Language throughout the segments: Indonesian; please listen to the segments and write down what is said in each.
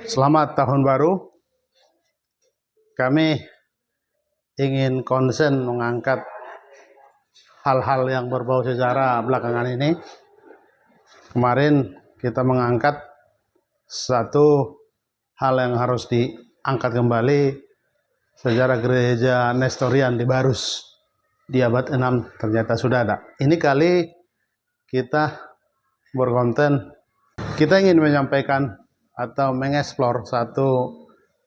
Selamat Tahun Baru. Kami ingin konsen mengangkat hal-hal yang berbau sejarah belakangan ini. Kemarin kita mengangkat satu hal yang harus diangkat kembali, sejarah gereja Nestorian di Barus di abad 6 ternyata sudah ada. Ini kali kita berkonten, kita ingin menyampaikan atau mengeksplor satu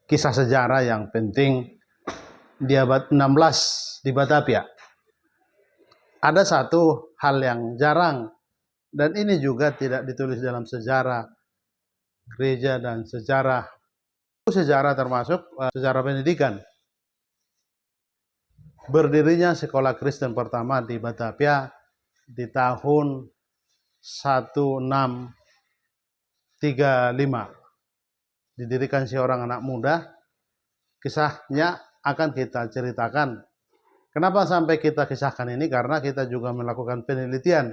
kisah sejarah yang penting di abad 16 di Batavia. Ada satu hal yang jarang, dan ini juga tidak ditulis dalam sejarah gereja dan sejarah termasuk sejarah pendidikan. Berdirinya sekolah Kristen pertama di Batavia di tahun 1635. Didirikan seorang anak muda. Kisahnya akan kita ceritakan. Kenapa sampai kita kisahkan ini? Karena kita juga melakukan penelitian.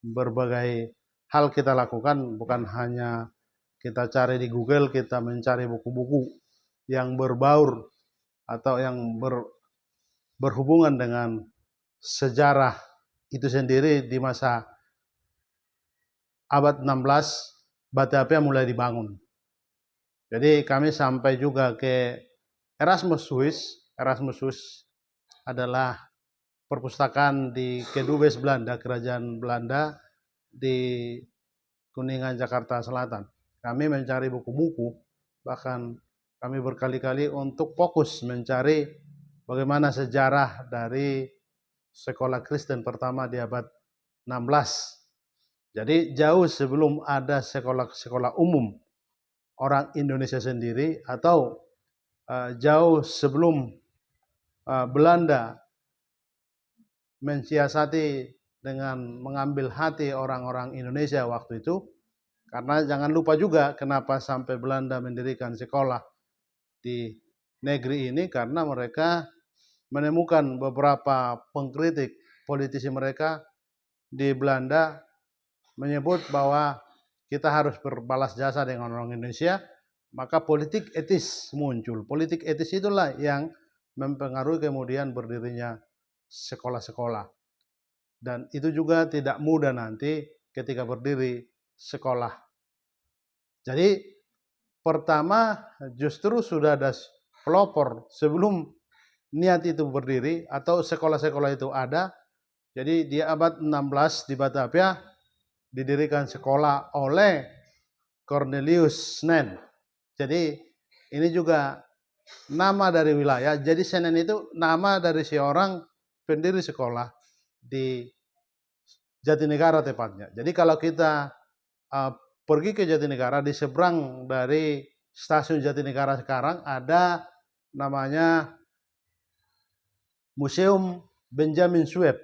Berbagai hal kita lakukan, bukan hanya kita cari di Google, kita mencari buku-buku yang berbaur atau yang berhubungan dengan sejarah itu sendiri. Di masa abad 16 Batavia mulai dibangun. Jadi kami sampai juga ke Erasmus Swiss. Erasmus Swiss adalah perpustakaan di Kedubes Belanda, kerajaan Belanda di Kuningan, Jakarta Selatan. Kami mencari buku-buku, bahkan kami berkali-kali untuk fokus mencari bagaimana sejarah dari sekolah Kristen pertama di abad 16. Jadi jauh sebelum ada sekolah umum orang Indonesia sendiri, atau jauh sebelum Belanda mensiasati dengan mengambil hati orang-orang Indonesia waktu itu. Karena jangan lupa juga kenapa sampai Belanda mendirikan sekolah di negeri ini, karena mereka menemukan beberapa pengkritik politisi mereka di Belanda menyebut bahwa kita harus berbalas jasa dengan orang Indonesia, maka politik etis muncul. Politik etis itulah yang mempengaruhi kemudian berdirinya sekolah-sekolah. Dan itu juga tidak mudah nanti ketika berdiri sekolah. Jadi pertama justru sudah ada pelopor sebelum niat itu berdiri atau sekolah-sekolah itu ada. Jadi di abad 16 di Batavia didirikan sekolah oleh Cornelius Senen. Jadi ini juga nama dari wilayah. Jadi Senen itu nama dari seorang pendiri sekolah di Jatinegara tepatnya. Jadi kalau kita pergi ke Jatinegara, di seberang dari stasiun Jatinegara sekarang ada namanya Museum Benjamin Sueb.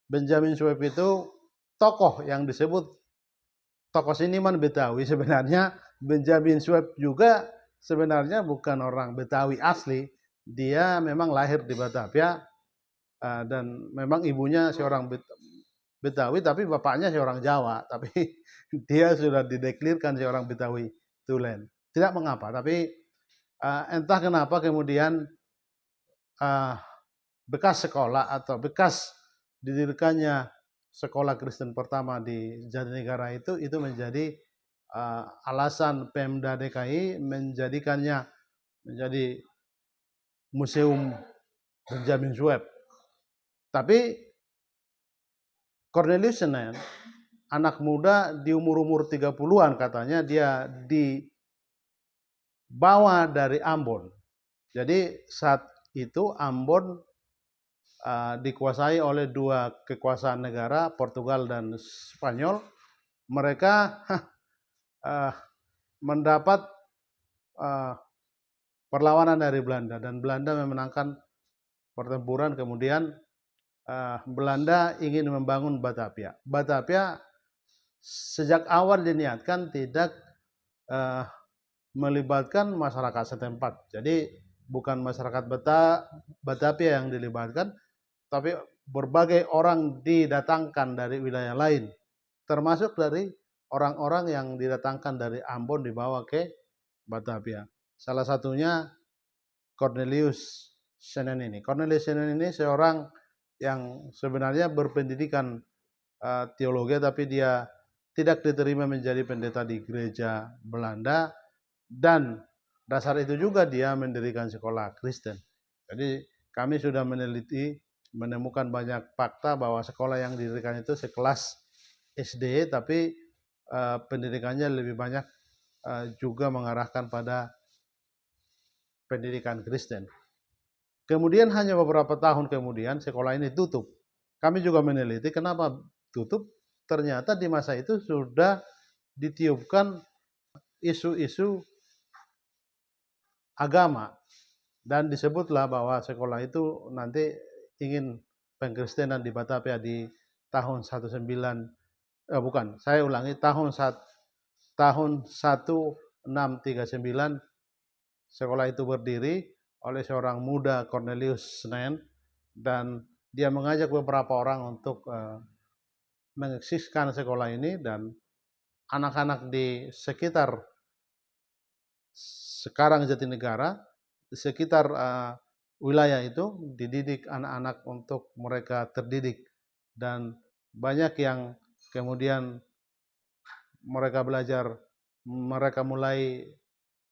Benjamin Sueb itu tokoh yang disebut tokoh seniman Betawi. Sebenarnya Benjamin Sueb juga sebenarnya bukan orang Betawi asli. Dia memang lahir di Batavia dan memang ibunya seorang Betawi, tapi bapaknya seorang Jawa. Tapi dia sudah dideklirkan seorang Betawi tulen. Tidak mengapa, tapi entah kenapa kemudian bekas sekolah atau bekas didirikannya sekolah Kristen pertama di Jatinegara itu menjadi alasan Pemda DKI menjadikannya menjadi Museum Benjamin Sueb. Tapi Cornelius Senen, anak muda di umur 30-an katanya, dia dibawa dari Ambon. Jadi saat itu Ambon dikuasai oleh dua kekuasaan negara, Portugal dan Spanyol. Mereka mendapat perlawanan dari Belanda, dan Belanda memenangkan pertempuran. Kemudian Belanda ingin membangun Batavia. Batavia sejak awal diniatkan tidak melibatkan masyarakat setempat. Jadi bukan masyarakat Batavia yang dilibatkan, tapi berbagai orang didatangkan dari wilayah lain, termasuk dari orang-orang yang didatangkan dari Ambon dibawa ke Batavia. Salah satunya Cornelius Senen ini. Cornelius Senen ini seorang yang sebenarnya berpendidikan teologi, tapi dia tidak diterima menjadi pendeta di gereja Belanda, dan dasar itu juga dia mendirikan sekolah Kristen. Jadi kami sudah meneliti, menemukan banyak fakta bahwa sekolah yang didirikan itu sekelas SD, tapi pendidikannya lebih banyak juga mengarahkan pada pendidikan Kristen. Kemudian hanya beberapa tahun kemudian sekolah ini tutup. Kami juga meneliti kenapa tutup. Ternyata di masa itu sudah ditiupkan isu-isu agama, dan disebutlah bahwa sekolah itu nanti ingin pengkristenan di Batavia di tahun 1639 sekolah itu berdiri oleh seorang muda Cornelius Senen, dan dia mengajak beberapa orang untuk mengeksiskan sekolah ini, dan anak-anak di sekitar sekarang Jatinegara, di sekitar wilayah itu dididik anak-anak untuk mereka terdidik, dan banyak yang kemudian mereka belajar, mereka mulai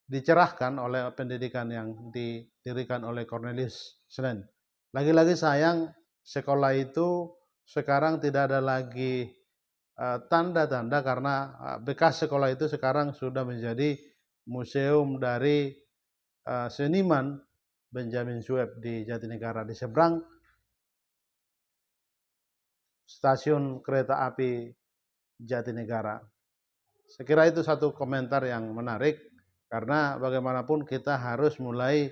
dicerahkan oleh pendidikan yang didirikan oleh Cornelius Senen. Lagi-lagi sayang sekolah itu sekarang tidak ada lagi tanda-tanda, karena bekas sekolah itu sekarang sudah menjadi museum dari seniman Benjamin Sueb di Jatinegara, di seberang stasiun kereta api Jatinegara. Saya kira itu satu komentar yang menarik, karena bagaimanapun kita harus mulai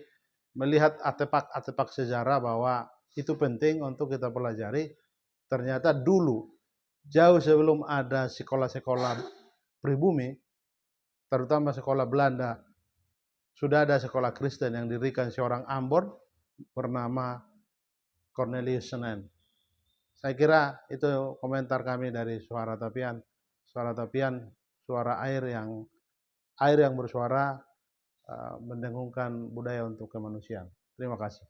melihat artefak-artefak sejarah bahwa itu penting untuk kita pelajari. Ternyata dulu, jauh sebelum ada sekolah-sekolah pribumi, terutama sekolah Belanda, sudah ada sekolah Kristen yang didirikan seorang Ambon bernama Cornelius Senen. Saya kira itu komentar kami dari Suara Tapian. Suara Tapian, suara air yang bersuara, mendengungkan budaya untuk kemanusiaan. Terima kasih.